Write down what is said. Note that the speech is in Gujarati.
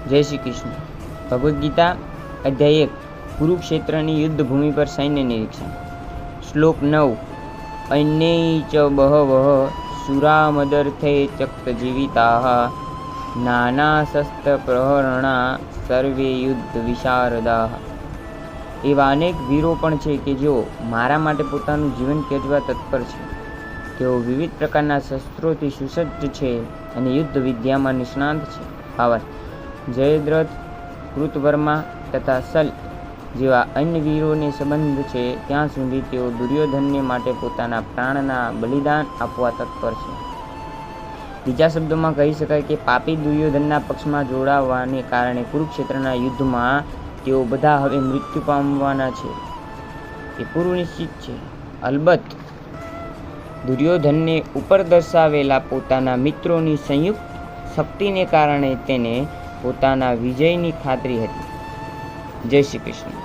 જય શ્રી કૃષ્ણ. ભગવદ્ ગીતા અધ્યાય 1 કુરુક્ષેત્રની યુદ્ધ ભૂમિ પર સૈન્ય નિરીક્ષણ. શ્લોક 9. અન્યૈ ચ બહવઃ સુરામદર્થે ચક્તજીવિતાઃ નાનાશસ્ત્રપ્રહરણા સર્વે યુદ્ધ વિશારદાઃ. એવા અનેક વીરો પણ છે કે જેઓ મારા માટે પોતાનું જીવન ત્યજવા તત્પર છે. તેઓ વિવિધ પ્રકારના શસ્ત્રોથી સુસજ્જ છે અને યુદ્ધ વિદ્યામાં નિષ્ણાંત છે. ભાવાર્થ: જયદ્રથ, કૃતવર્મા તથા સલ જેવા અન્ય વીરોને સંબંધ છે ત્યાં સુધી તેઓ દુર્યોધનને માટે પોતાના પ્રાણના બલિદાન આપવા તત્પર છે. બીજા શબ્દોમાં કહી શકાય કે પાપી દુર્યોધનના પક્ષમાં જોડાવાને કારણે કુરુક્ષેત્રના યુદ્ધમાં તેઓ બધા હવે મૃત્યુ પામવાના છે એ પૂર્વ નિશ્ચિત છે. અલબત્ત દુર્યોધનને ઉપર દર્શાવેલા પોતાના મિત્રોની સંયુક્ત શક્તિને કારણે તેને પોતાના વિજયની ખાતરી હતી. જય શ્રી કૃષ્ણ.